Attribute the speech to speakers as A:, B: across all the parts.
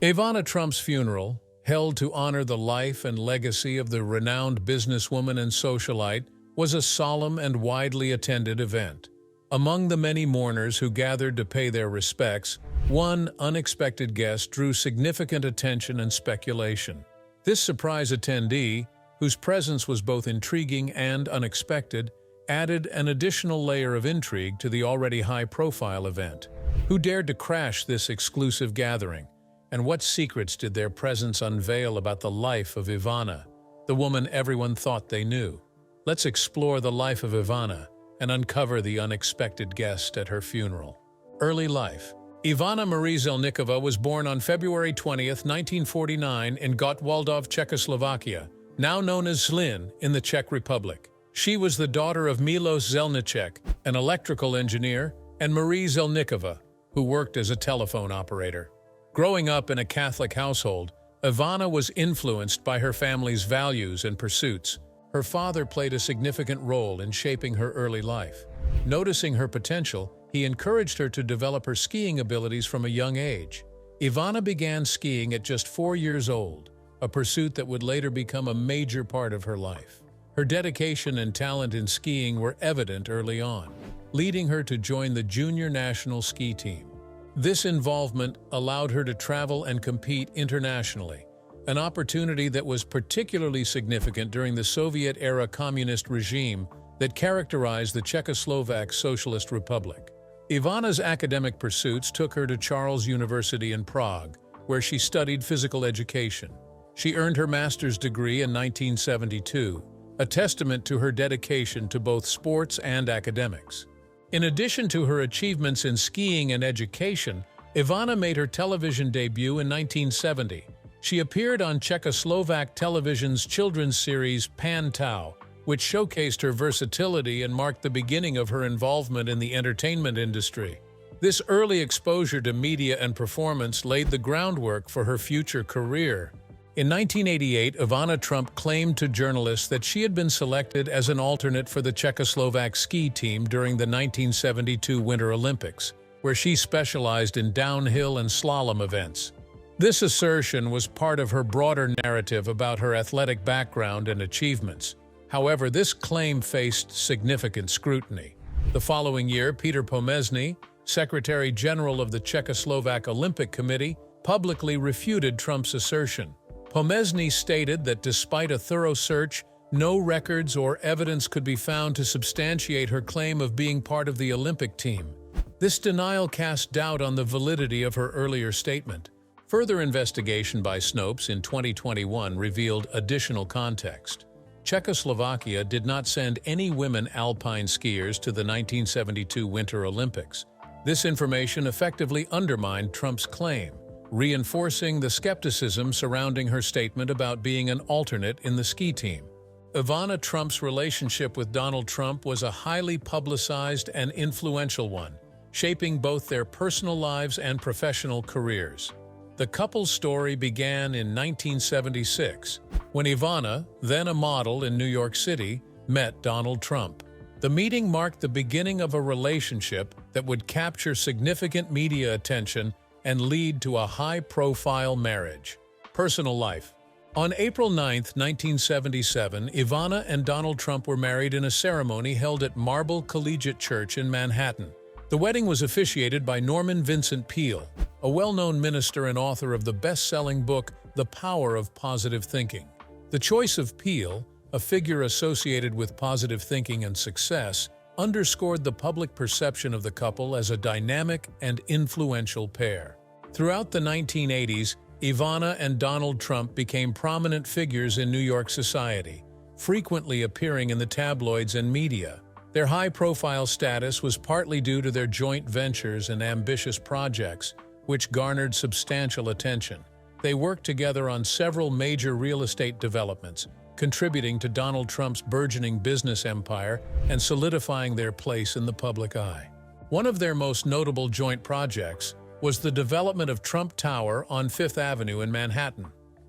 A: Ivana Trump's funeral, held to honor the life and legacy of the renowned businesswoman and socialite, was a solemn and widely attended event. Among the many mourners who gathered to pay their respects, one unexpected guest drew significant attention and speculation. This surprise attendee, whose presence was both intriguing and unexpected, added an additional layer of intrigue to the already high-profile event. Who dared to crash this exclusive gathering? And what secrets did their presence unveil about the life of Ivana, the woman everyone thought they knew? Let's explore the life of Ivana and uncover the unexpected guest at her funeral. Early life. Ivana Marie Zelníková was born on February 20, 1949 in Gottwaldov, Czechoslovakia, now known as Zlín in the Czech Republic. She was the daughter of Milos Zelníček, an electrical engineer, and Marie Zelníková, who worked as a telephone operator. Growing up in a Catholic household, Ivana was influenced by her family's values and pursuits. Her father played a significant role in shaping her early life. Noticing her potential, he encouraged her to develop her skiing abilities from a young age. Ivana began skiing at just 4 years old, a pursuit that would later become a major part of her life. Her dedication and talent in skiing were evident early on, leading her to join the junior national ski team. This involvement allowed her to travel and compete internationally, an opportunity that was particularly significant during the Soviet-era communist regime that characterized the Czechoslovak Socialist Republic. Ivana's academic pursuits took her to Charles University in Prague, where she studied physical education. She earned her master's degree in 1972, a testament to her dedication to both sports and academics. In addition to her achievements in skiing and education, Ivana made her television debut in 1970. She appeared on Czechoslovak television's children's series Pan Tau, which showcased her versatility and marked the beginning of her involvement in the entertainment industry. This early exposure to media and performance laid the groundwork for her future career. In 1988, Ivana Trump claimed to journalists that she had been selected as an alternate for the Czechoslovak ski team during the 1972 Winter Olympics, where she specialized in downhill and slalom events. This assertion was part of her broader narrative about her athletic background and achievements. However, this claim faced significant scrutiny. The following year, Peter Pomezny, Secretary General of the Czechoslovak Olympic Committee, publicly refuted Trump's assertion. Pomezny stated that despite a thorough search, no records or evidence could be found to substantiate her claim of being part of the Olympic team. This denial cast doubt on the validity of her earlier statement. Further investigation by Snopes in 2021 revealed additional context. Czechoslovakia did not send any women alpine skiers to the 1972 Winter Olympics. This information effectively undermined Trump's claim, reinforcing the skepticism surrounding her statement about being an alternate in the ski team. Ivana Trump's relationship with Donald Trump was a highly publicized and influential one, shaping both their personal lives and professional careers. The couple's story began in 1976, when Ivana, then a model in New York City, met Donald Trump. The meeting marked the beginning of a relationship that would capture significant media attention and lead to a high-profile marriage. Personal life. On April 9, 1977, Ivana and Donald Trump were married in a ceremony held at Marble Collegiate Church in Manhattan. The wedding was officiated by Norman Vincent Peale, a well-known minister and author of the best-selling book The Power of Positive Thinking. The choice of Peale, a figure associated with positive thinking and success, underscored the public perception of the couple as a dynamic and influential pair. Throughout the 1980s, Ivana and Donald Trump became prominent figures in New York society, frequently appearing in the tabloids and media. Their high-profile status was partly due to their joint ventures and ambitious projects, which garnered substantial attention. They worked together on several major real estate developments, contributing to Donald Trump's burgeoning business empire and solidifying their place in the public eye. One of their most notable joint projects was the development of Trump Tower on Fifth Avenue in Manhattan.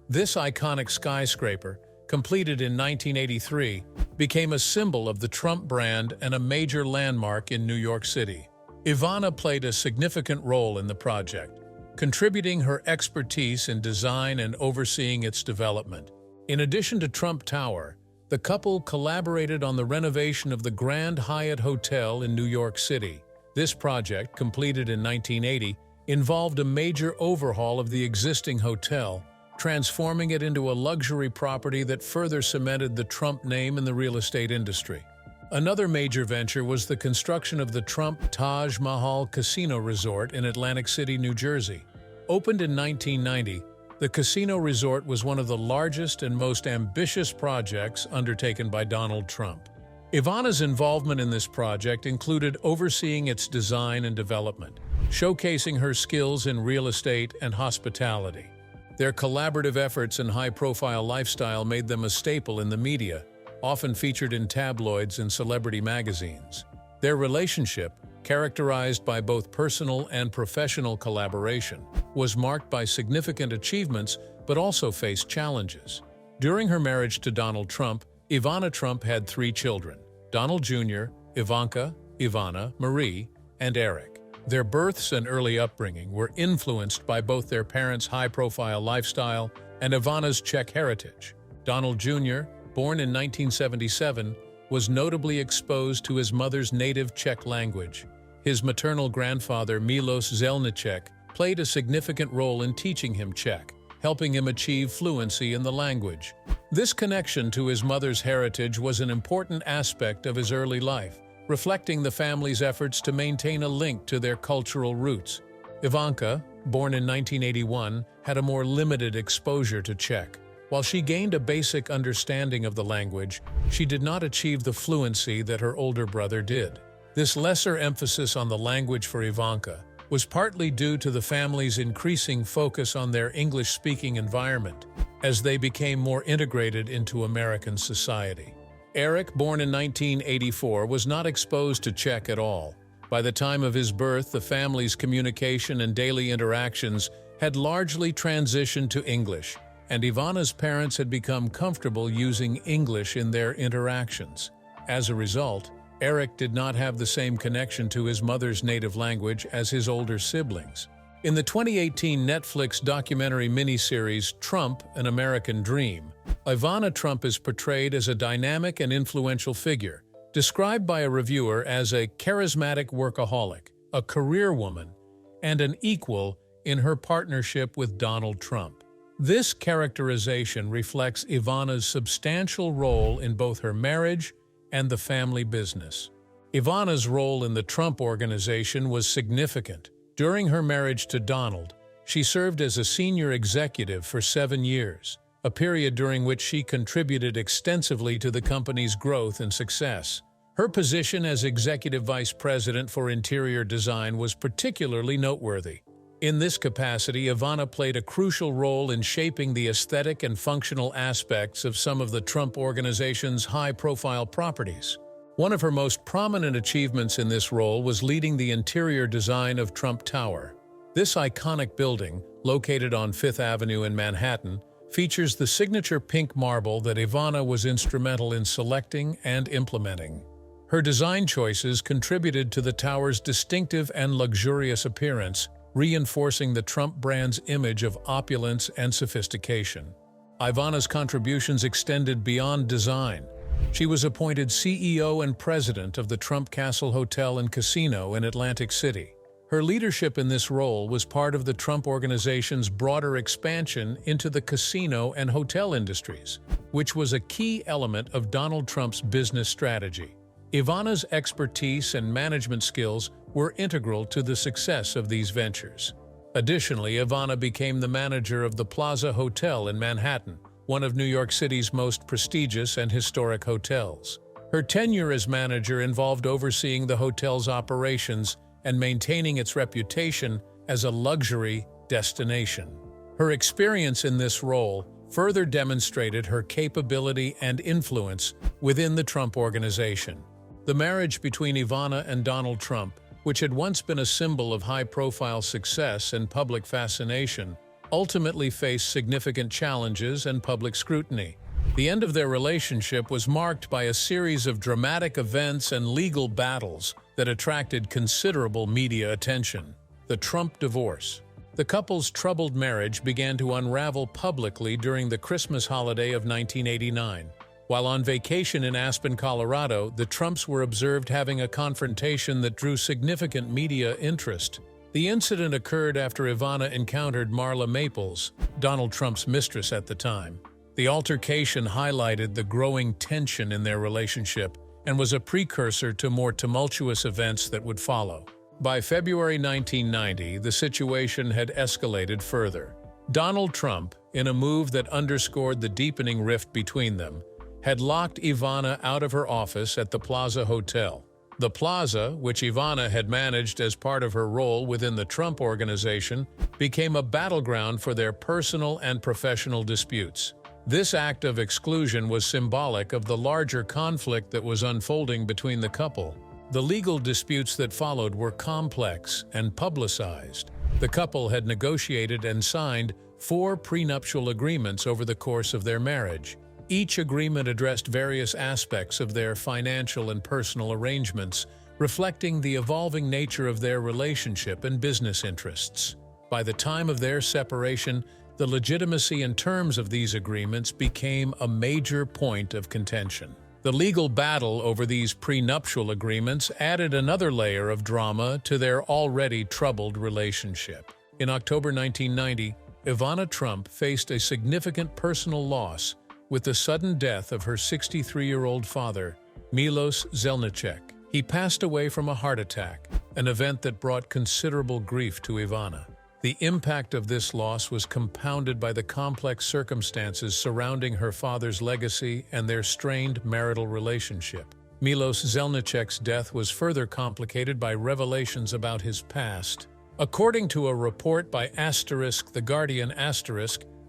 A: This iconic skyscraper, completed in 1983, became a symbol of the Trump brand and a major landmark in New York City. Ivana played a significant role in the project. contributing her expertise in design and overseeing its development. In addition to Trump Tower, the couple collaborated on the renovation of the Grand Hyatt Hotel in New York City. This project, completed in 1980, involved a major overhaul of the existing hotel, transforming it into a luxury property that further cemented the Trump name in the real estate industry. Another major venture was the construction of the Trump Taj Mahal Casino Resort in Atlantic City, New Jersey. Opened in 1990, the casino resort was one of the largest and most ambitious projects undertaken by Donald Trump. Ivana's involvement in this project included overseeing its design and development, showcasing her skills in real estate and hospitality. Their collaborative efforts and high-profile lifestyle made them a staple in the media, often featured in tabloids and celebrity magazines. Their relationship, characterized by both personal and professional collaboration, was marked by significant achievements but also faced challenges. During her marriage to Donald Trump, Ivana Trump had 3 children: Donald Jr., Ivanka, Ivana, Marie, and Eric. Their births and early upbringing were influenced by both their parents' high-profile lifestyle and Ivana's Czech heritage. Donald Jr., born in 1977, was notably exposed to his mother's native Czech language. His maternal grandfather, Milos Zelnicek, played a significant role in teaching him Czech, helping him achieve fluency in the language. This connection to his mother's heritage was an important aspect of his early life, reflecting the family's efforts to maintain a link to their cultural roots. Ivanka, born in 1981, had a more limited exposure to Czech. While she gained a basic understanding of the language, she did not achieve the fluency that her older brother did. This lesser emphasis on the language for Ivanka was partly due to the family's increasing focus on their English-speaking environment as they became more integrated into American society. Eric, born in 1984, was not exposed to Czech at all. By the time of his birth, the family's communication and daily interactions had largely transitioned to English, and Ivana's parents had become comfortable using English in their interactions. As a result, Eric did not have the same connection to his mother's native language as his older siblings. In the 2018 Netflix documentary miniseries Trump: An American Dream, Ivana Trump is portrayed as a dynamic and influential figure, described by a reviewer as a charismatic workaholic, a career woman, and an equal in her partnership with Donald Trump. This characterization reflects Ivana's substantial role in both her marriage and the family business. Ivana's role in the Trump Organization was significant. During her marriage to Donald, she served as a senior executive for 7 years, a period during which she contributed extensively to the company's growth and success. Her position as Executive Vice President for Interior Design was particularly noteworthy. In this capacity, Ivana played a crucial role in shaping the aesthetic and functional aspects of some of the Trump Organization's high-profile properties. One of her most prominent achievements in this role was leading the interior design of Trump Tower. This iconic building, located on Fifth Avenue in Manhattan, features the signature pink marble that Ivana was instrumental in selecting and implementing. Her design choices contributed to the tower's distinctive and luxurious appearance, reinforcing the Trump brand's image of opulence and sophistication. Ivana's contributions extended beyond design. She was appointed CEO and president of the Trump Castle Hotel and Casino in Atlantic City. Her leadership in this role was part of the Trump Organization's broader expansion into the casino and hotel industries, which was a key element of Donald Trump's business strategy. Ivana's expertise and management skills were integral to the success of these ventures. Additionally, Ivana became the manager of the Plaza Hotel in Manhattan, one of New York City's most prestigious and historic hotels. Her tenure as manager involved overseeing the hotel's operations and maintaining its reputation as a luxury destination. Her experience in this role further demonstrated her capability and influence within the Trump Organization. The marriage between Ivana and Donald Trump, which had once been a symbol of high-profile success and public fascination, ultimately faced significant challenges and public scrutiny. The end of their relationship was marked by a series of dramatic events and legal battles that attracted considerable media attention. The Trump divorce. The couple's troubled marriage began to unravel publicly during the Christmas holiday of 1989. While on vacation in Aspen, Colorado, the Trumps were observed having a confrontation that drew significant media interest. The incident occurred after Ivana encountered Marla Maples, Donald Trump's mistress at the time. The altercation highlighted the growing tension in their relationship and was a precursor to more tumultuous events that would follow. By February 1990, the situation had escalated further. Donald Trump, in a move that underscored the deepening rift between them, had locked Ivana out of her office at the Plaza Hotel. The Plaza, which Ivana had managed as part of her role within the Trump Organization, became a battleground for their personal and professional disputes. This act of exclusion was symbolic of the larger conflict that was unfolding between the couple. The legal disputes that followed were complex and publicized. The couple had negotiated and signed 4 prenuptial agreements over the course of their marriage. Each agreement addressed various aspects of their financial and personal arrangements, reflecting the evolving nature of their relationship and business interests. By the time of their separation, the legitimacy and terms of these agreements became a major point of contention. The legal battle over these prenuptial agreements added another layer of drama to their already troubled relationship. In October 1990, Ivana Trump faced a significant personal loss with the sudden death of her 63-year-old father, Milos Zelnicek. He passed away from a heart attack, an event that brought considerable grief to Ivana. The impact of this loss was compounded by the complex circumstances surrounding her father's legacy and their strained marital relationship. Milos Zelnicek's death was further complicated by revelations about his past. According to a report by The Guardian,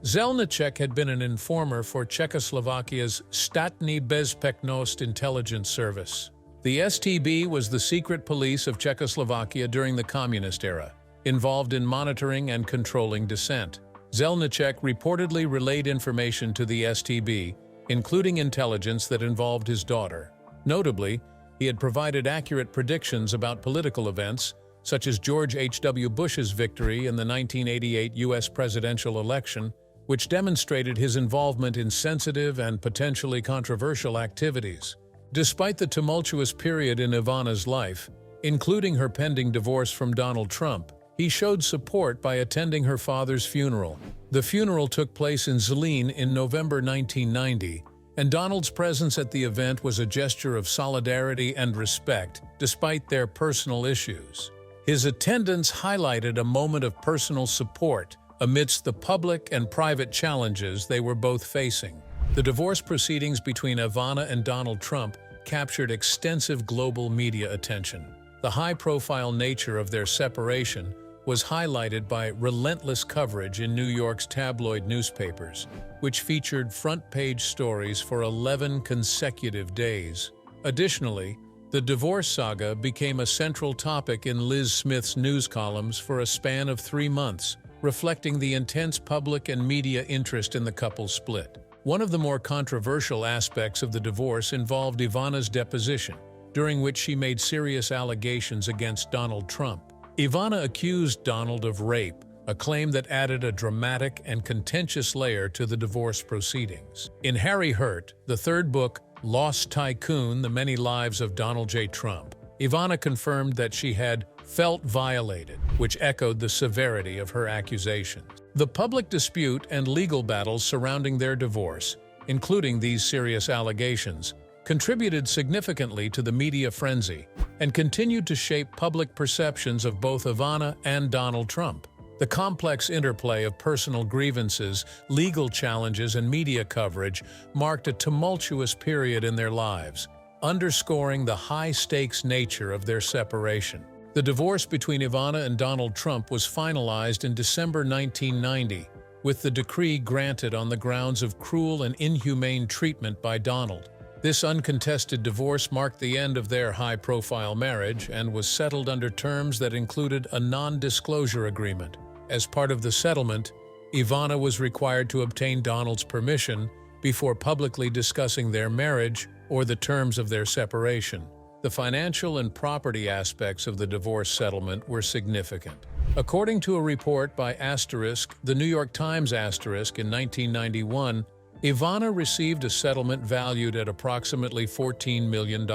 A: Zelnicek had been an informer for Czechoslovakia's Státní bezpečnost intelligence service. The STB was the secret police of Czechoslovakia during the communist era, involved in monitoring and controlling dissent. Zelnicek reportedly relayed information to the STB, including intelligence that involved his daughter. Notably, he had provided accurate predictions about political events, such as George H.W. Bush's victory in the 1988 U.S. presidential election, which demonstrated his involvement in sensitive and potentially controversial activities. Despite the tumultuous period in Ivana's life, including her pending divorce from Donald Trump, he showed support by attending her father's funeral. The funeral took place in Zlín in November 1990, and Donald's presence at the event was a gesture of solidarity and respect, despite their personal issues. His attendance highlighted a moment of personal support amidst the public and private challenges they were both facing. The divorce proceedings between Ivana and Donald Trump captured extensive global media attention. The high-profile nature of their separation was highlighted by relentless coverage in New York's tabloid newspapers, which featured front-page stories for 11 consecutive days. Additionally, the divorce saga became a central topic in Liz Smith's news columns for a span of 3 months, reflecting the intense public and media interest in the couple's split. One of the more controversial aspects of the divorce involved Ivana's deposition, during which she made serious allegations against Donald Trump. Ivana accused Donald of rape, a claim that added a dramatic and contentious layer to the divorce proceedings. In Harry Hurt, the third book, Lost Tycoon: The Many Lives of Donald J. Trump, Ivana confirmed that she had felt violated, which echoed the severity of her accusations. The public dispute and legal battles surrounding their divorce, including these serious allegations, contributed significantly to the media frenzy and continued to shape public perceptions of both Ivana and Donald Trump. The complex interplay of personal grievances, legal challenges, and media coverage marked a tumultuous period in their lives, underscoring the high-stakes nature of their separation. The divorce between Ivana and Donald Trump was finalized in December 1990, with the decree granted on the grounds of cruel and inhumane treatment by Donald. This uncontested divorce marked the end of their high-profile marriage and was settled under terms that included a non-disclosure agreement. As part of the settlement, Ivana was required to obtain Donald's permission before publicly discussing their marriage or the terms of their separation. The financial and property aspects of the divorce settlement were significant. According to a report by The New York Times in 1991, Ivana received a settlement valued at approximately $14 million.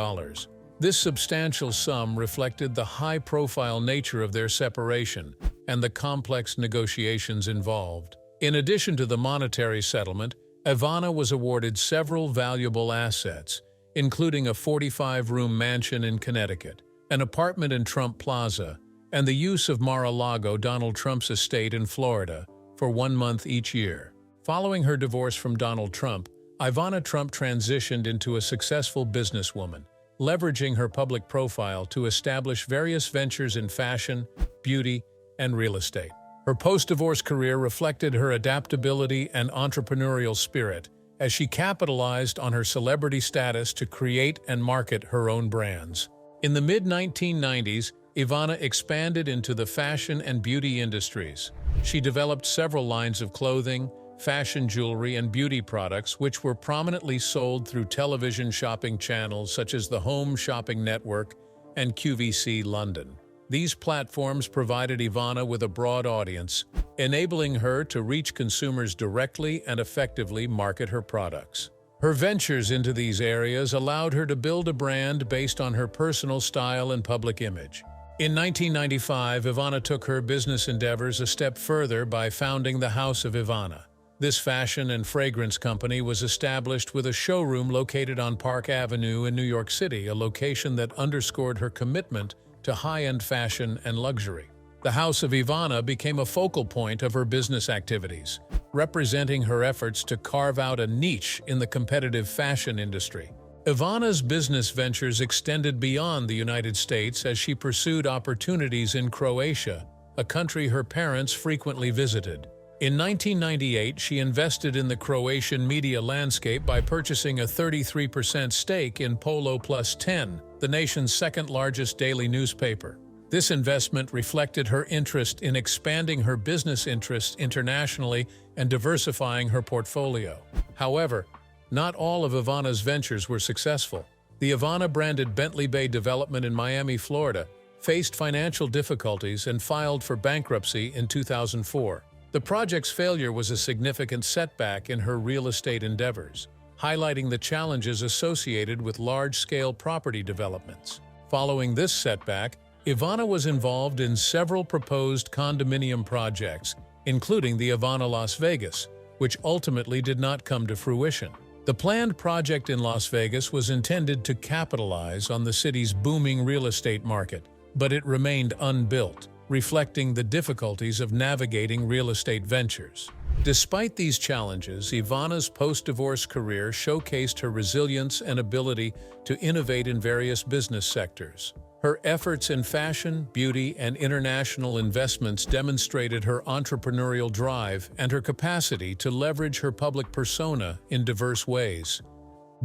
A: This substantial sum reflected the high-profile nature of their separation and the complex negotiations involved. In addition to the monetary settlement, Ivana was awarded several valuable assets, including a 45-room mansion in Connecticut, an apartment in Trump Plaza, and the use of Mar-a-Lago, Donald Trump's estate in Florida, for 1 month each year. Following her divorce from Donald Trump, Ivana Trump transitioned into a successful businesswoman, leveraging her public profile to establish various ventures in fashion, beauty, and real estate. Her post-divorce career reflected her adaptability and entrepreneurial spirit as she capitalized on her celebrity status to create and market her own brands. In the mid-1990s, Ivana expanded into the fashion and beauty industries. She developed several lines of clothing, fashion jewelry, and beauty products which were prominently sold through television shopping channels such as the Home Shopping Network and QVC London. These platforms provided Ivana with a broad audience, enabling her to reach consumers directly and effectively market her products. Her ventures into these areas allowed her to build a brand based on her personal style and public image. In 1995, Ivana took her business endeavors a step further by founding the House of Ivana. This fashion and fragrance company was established with a showroom located on Park Avenue in New York City, a location that underscored her commitment to high-end fashion and luxury. The House of Ivana became a focal point of her business activities, representing her efforts to carve out a niche in the competitive fashion industry. Ivana's business ventures extended beyond the United States as she pursued opportunities in Croatia, a country her parents frequently visited. In 1998, she invested in the Croatian media landscape by purchasing a 33% stake in Polo Plus 10, the nation's second-largest daily newspaper. This investment reflected her interest in expanding her business interests internationally and diversifying her portfolio. However, not all of Ivana's ventures were successful. The Ivana-branded Bentley Bay development in Miami, Florida, faced financial difficulties and filed for bankruptcy in 2004. The project's failure was a significant setback in her real estate endeavors, highlighting the challenges associated with large-scale property developments. Following this setback, Ivana was involved in several proposed condominium projects, including the Ivana Las Vegas, which ultimately did not come to fruition. The planned project in Las Vegas was intended to capitalize on the city's booming real estate market, but it remained unbuilt, reflecting the difficulties of navigating real estate ventures. Despite these challenges, Ivana's post-divorce career showcased her resilience and ability to innovate in various business sectors. Her efforts in fashion, beauty, and international investments demonstrated her entrepreneurial drive and her capacity to leverage her public persona in diverse ways.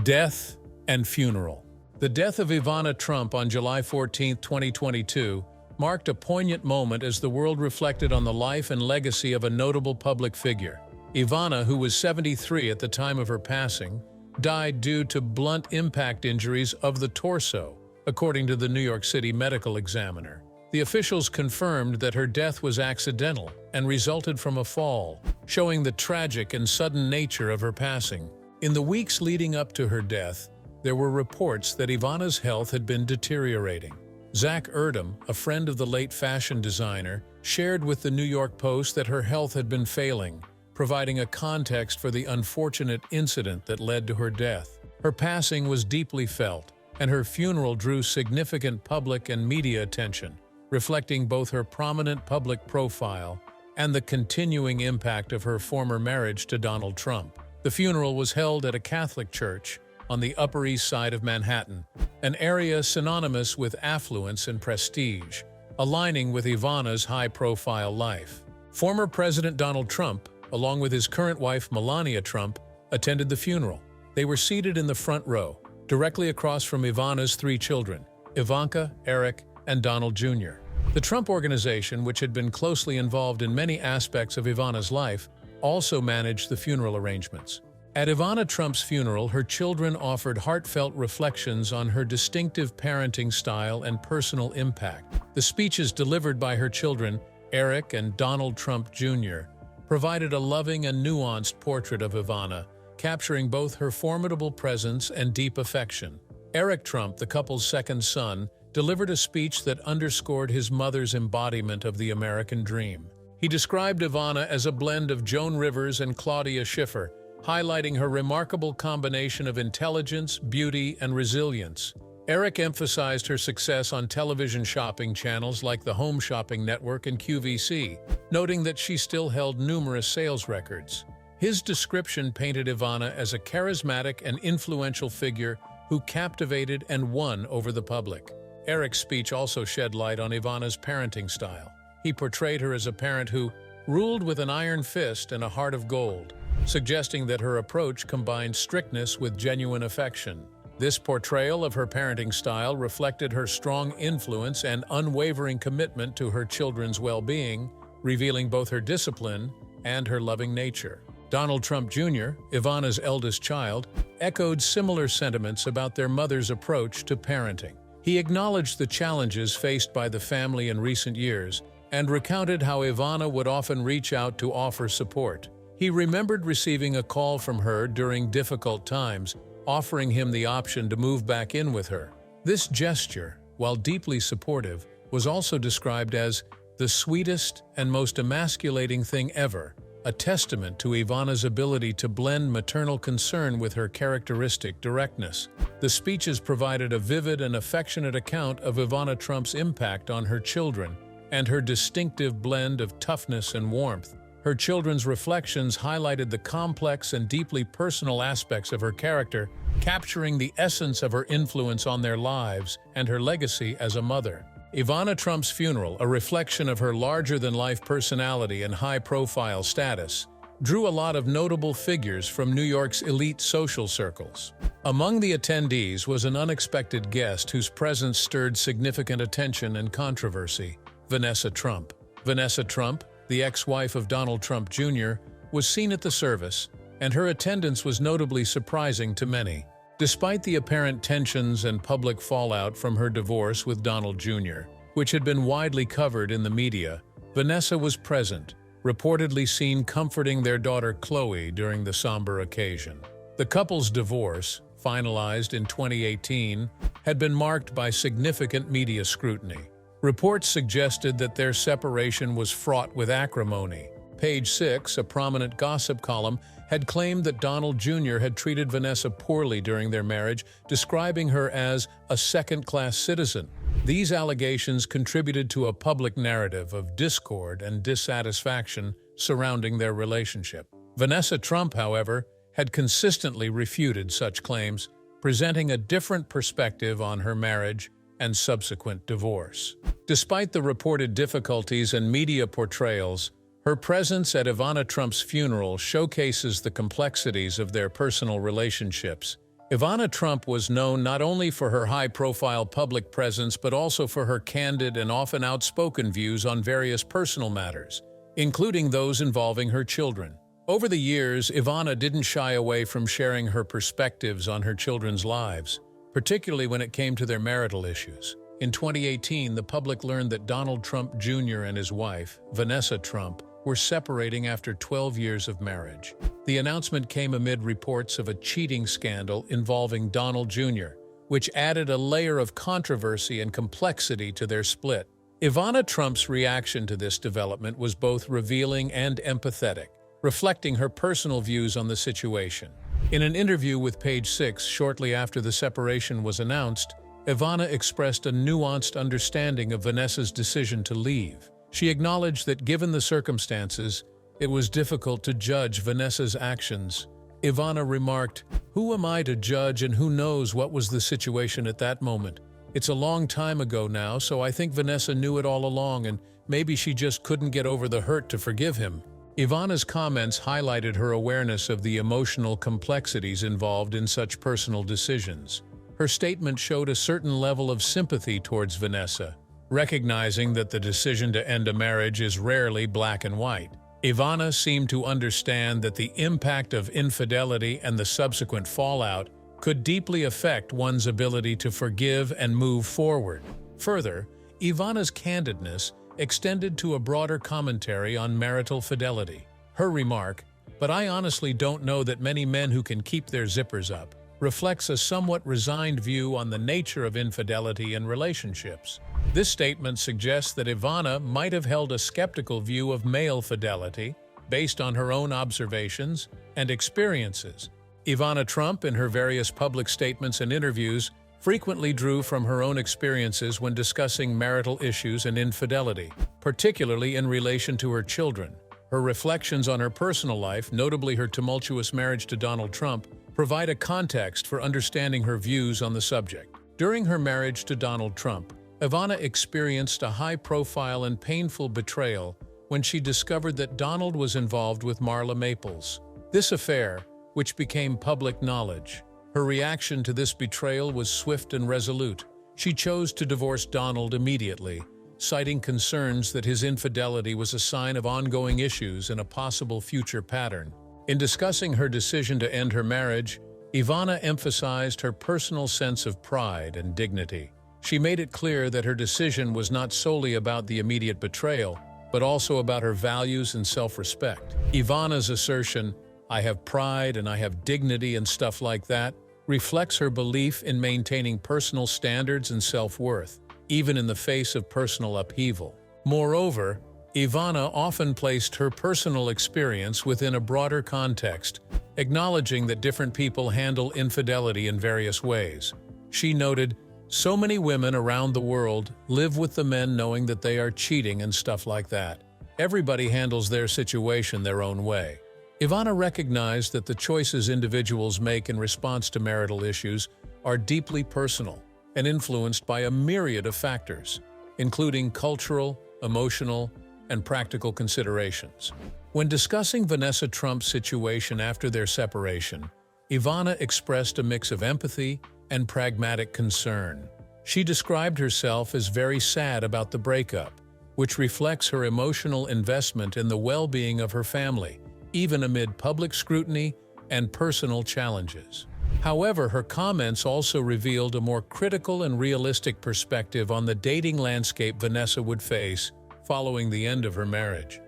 A: Death and funeral. The death of Ivana Trump on July 14, 2022, marked a poignant moment as the world reflected on the life and legacy of a notable public figure. Ivana, who was 73 at the time of her passing, died due to blunt impact injuries of the torso, according to the New York City Medical Examiner. The officials confirmed that her death was accidental and resulted from a fall, showing the tragic and sudden nature of her passing. In the weeks leading up to her death, there were reports that Ivana's health had been deteriorating. Zach Erdem, a friend of the late fashion designer, shared with the New York Post that her health had been failing, providing a context for the unfortunate incident that led to her death. Her passing was deeply felt, and her funeral drew significant public and media attention, reflecting both her prominent public profile and the continuing impact of her former marriage to Donald Trump. The funeral was held at a Catholic church on the Upper East Side of Manhattan, an area synonymous with affluence and prestige, aligning with Ivana's high-profile life. Former President Donald Trump, along with his current wife Melania Trump, attended the funeral. They were seated in the front row, directly across from Ivana's 3 children, Ivanka, Eric, and Donald Jr. The Trump Organization, which had been closely involved in many aspects of Ivana's life, also managed the funeral arrangements. At Ivana Trump's funeral, her children offered heartfelt reflections on her distinctive parenting style and personal impact. The speeches delivered by her children, Eric and Donald Trump Jr., provided a loving and nuanced portrait of Ivana, capturing both her formidable presence and deep affection. Eric Trump, the couple's second son, delivered a speech that underscored his mother's embodiment of the American dream. He described Ivana as a blend of Joan Rivers and Claudia Schiffer, highlighting her remarkable combination of intelligence, beauty, and resilience. Eric emphasized her success on television shopping channels like the Home Shopping Network and QVC, noting that she still held numerous sales records. His description painted Ivana as a charismatic and influential figure who captivated and won over the public. Eric's speech also shed light on Ivana's parenting style. He portrayed her as a parent who ruled with an iron fist and a heart of gold, suggesting that her approach combined strictness with genuine affection. This portrayal of her parenting style reflected her strong influence and unwavering commitment to her children's well-being, revealing both her discipline and her loving nature. Donald Trump Jr., Ivana's eldest child, echoed similar sentiments about their mother's approach to parenting. He acknowledged the challenges faced by the family in recent years and recounted how Ivana would often reach out to offer support. He remembered receiving a call from her during difficult times, offering him the option to move back in with her. This gesture, while deeply supportive, was also described as the sweetest and most emasculating thing ever, a testament to Ivana's ability to blend maternal concern with her characteristic directness. The speeches provided a vivid and affectionate account of Ivana Trump's impact on her children and her distinctive blend of toughness and warmth. Her children's reflections highlighted the complex and deeply personal aspects of her character, capturing the essence of her influence on their lives and her legacy as a mother. Ivana Trump's funeral, a reflection of her larger-than-life personality and high-profile status, drew a lot of notable figures from New York's elite social circles. Among the attendees was an unexpected guest whose presence stirred significant attention and controversy: Vanessa Trump. Vanessa Trump, the ex-wife of Donald Trump Jr., was seen at the service, and her attendance was notably surprising to many. Despite the apparent tensions and public fallout from her divorce with Donald Jr., which had been widely covered in the media, Vanessa was present, reportedly seen comforting their daughter Chloe during the somber occasion. The couple's divorce, finalized in 2018, had been marked by significant media scrutiny. Reports suggested that their separation was fraught with acrimony. Page Six, a prominent gossip column, had claimed that Donald Jr. had treated Vanessa poorly during their marriage, describing her as a second-class citizen. These allegations contributed to a public narrative of discord and dissatisfaction surrounding their relationship. Vanessa Trump, however, had consistently refuted such claims, presenting a different perspective on her marriage and subsequent divorce. Despite the reported difficulties and media portrayals, her presence at Ivana Trump's funeral showcases the complexities of their personal relationships. Ivana Trump was known not only for her high-profile public presence but also for her candid and often outspoken views on various personal matters, including those involving her children. Over the years, Ivana didn't shy away from sharing her perspectives on her children's lives, particularly when it came to their marital issues. In 2018, the public learned that Donald Trump Jr. and his wife, Vanessa Trump, were separating after 12 years of marriage. The announcement came amid reports of a cheating scandal involving Donald Jr., which added a layer of controversy and complexity to their split. Ivana Trump's reaction to this development was both revealing and empathetic, reflecting her personal views on the situation. In an interview with Page Six shortly after the separation was announced, Ivana expressed a nuanced understanding of Vanessa's decision to leave. She acknowledged that given the circumstances, it was difficult to judge Vanessa's actions. Ivana remarked, "Who am I to judge, and who knows what was the situation at that moment? It's a long time ago now, so I think Vanessa knew it all along, and maybe she just couldn't get over the hurt to forgive him." Ivana's comments highlighted her awareness of the emotional complexities involved in such personal decisions. Her statement showed a certain level of sympathy towards Vanessa, recognizing that the decision to end a marriage is rarely black and white. Ivana seemed to understand that the impact of infidelity and the subsequent fallout could deeply affect one's ability to forgive and move forward. Further, Ivana's candidness extended to a broader commentary on marital fidelity. Her remark, "But I honestly don't know that many men who can keep their zippers up," reflects a somewhat resigned view on the nature of infidelity in relationships. This statement suggests that Ivana might have held a skeptical view of male fidelity based on her own observations and experiences. Ivana Trump, in her various public statements and interviews, frequently drew from her own experiences when discussing marital issues and infidelity, particularly in relation to her children. Her reflections on her personal life, notably her tumultuous marriage to Donald Trump, provide a context for understanding her views on the subject. During her marriage to Donald Trump, Ivana experienced a high-profile and painful betrayal when she discovered that Donald was involved with Marla Maples. This affair, which became public knowledge, her reaction to this betrayal was swift and resolute. She chose to divorce Donald immediately, citing concerns that his infidelity was a sign of ongoing issues and a possible future pattern. In discussing her decision to end her marriage, Ivana emphasized her personal sense of pride and dignity. She made it clear that her decision was not solely about the immediate betrayal, but also about her values and self-respect. Ivana's assertion, "I have pride and I have dignity and stuff like that," reflects her belief in maintaining personal standards and self-worth, even in the face of personal upheaval. Moreover, Ivana often placed her personal experience within a broader context, acknowledging that different people handle infidelity in various ways. She noted, "So many women around the world live with the men knowing that they are cheating and stuff like that. Everybody handles their situation their own way." Ivana recognized that the choices individuals make in response to marital issues are deeply personal and influenced by a myriad of factors, including cultural, emotional, and practical considerations. When discussing Vanessa Trump's situation after their separation, Ivana expressed a mix of empathy and pragmatic concern. She described herself as very sad about the breakup, which reflects her emotional investment in the well-being of her family, even amid public scrutiny and personal challenges. However, her comments also revealed a more critical and realistic perspective on the dating landscape Vanessa would face following the end of her marriage.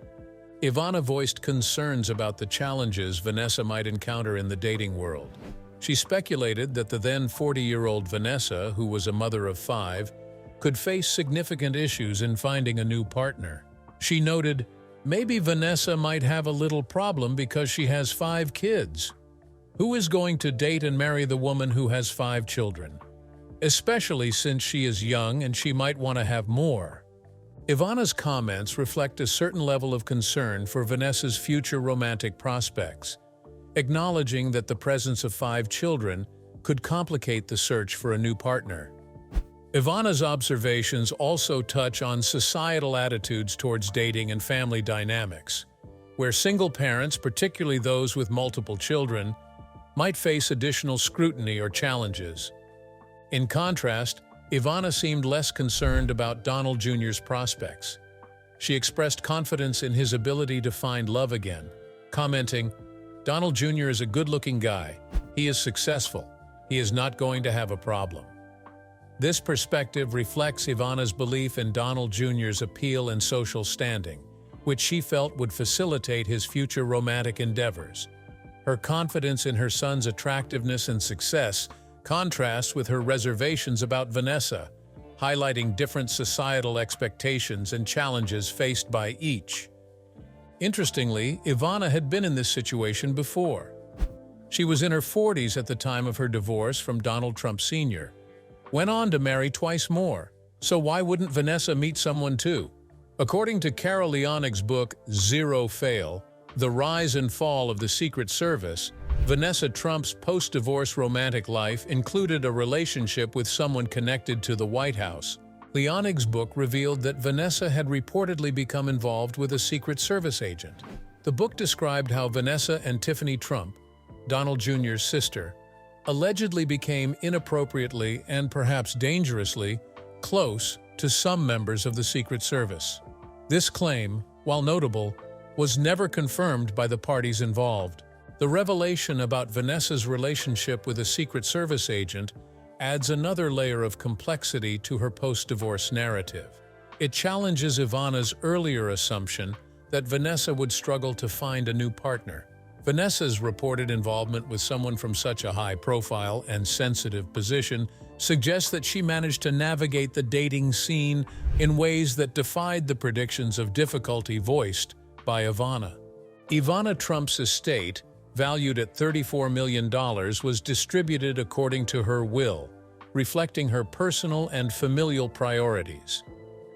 A: Ivana voiced concerns about the challenges Vanessa might encounter in the dating world. She speculated that the then 40-year-old Vanessa, who was a mother of 5, could face significant issues in finding a new partner. She noted, "Maybe Vanessa might have a little problem because she has 5 kids. Who is going to date and marry the woman who has 5 children? Especially since she is young and she might want to have more." Ivana's comments reflect a certain level of concern for Vanessa's future romantic prospects, acknowledging that the presence of 5 children could complicate the search for a new partner. Ivana's observations also touch on societal attitudes towards dating and family dynamics, where single parents, particularly those with multiple children, might face additional scrutiny or challenges. In contrast, Ivana seemed less concerned about Donald Jr.'s prospects. She expressed confidence in his ability to find love again, commenting, "Donald Jr. is a good-looking guy. He is successful. He is not going to have a problem." This perspective reflects Ivana's belief in Donald Jr.'s appeal and social standing, which she felt would facilitate his future romantic endeavors. Her confidence in her son's attractiveness and success contrasts with her reservations about Vanessa, highlighting different societal expectations and challenges faced by each. Interestingly, Ivana had been in this situation before. She was in her 40s at the time of her divorce from Donald Trump Sr., went on to marry twice more, so why wouldn't Vanessa meet someone too? According to Carol Leonig's book, Zero Fail: The Rise and Fall of the Secret Service, Vanessa Trump's post-divorce romantic life included a relationship with someone connected to the White House. Leonig's book revealed that Vanessa had reportedly become involved with a Secret Service agent. The book described how Vanessa and Tiffany Trump, Donald Jr.'s sister, allegedly became inappropriately and perhaps dangerously close to some members of the Secret Service. This claim, while notable, was never confirmed by the parties involved. The revelation about Vanessa's relationship with a Secret Service agent adds another layer of complexity to her post-divorce narrative. It challenges Ivana's earlier assumption that Vanessa would struggle to find a new partner. Vanessa's reported involvement with someone from such a high-profile and sensitive position suggests that she managed to navigate the dating scene in ways that defied the predictions of difficulty voiced by Ivana. Ivana Trump's estate, valued at $34 million, was distributed according to her will, reflecting her personal and familial priorities.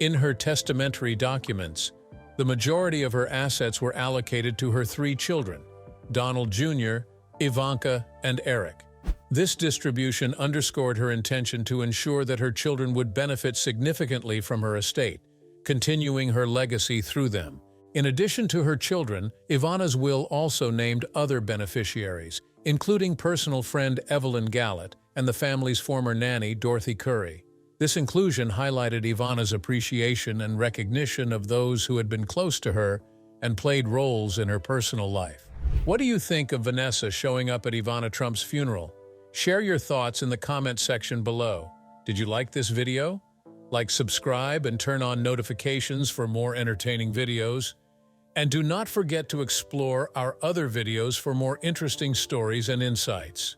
A: In her testamentary documents, the majority of her assets were allocated to her 3 children, Donald Jr., Ivanka, and Eric. This distribution underscored her intention to ensure that her children would benefit significantly from her estate, continuing her legacy through them. In addition to her children, Ivana's will also named other beneficiaries, including personal friend Evelyn Gallant and the family's former nanny, Dorothy Curry. This inclusion highlighted Ivana's appreciation and recognition of those who had been close to her and played roles in her personal life. What do you think of Vanessa showing up at Ivana Trump's funeral? Share your thoughts in the comment section below. Did you like this video? Like, subscribe, and turn on notifications for more entertaining videos. And do not forget to explore our other videos for more interesting stories and insights.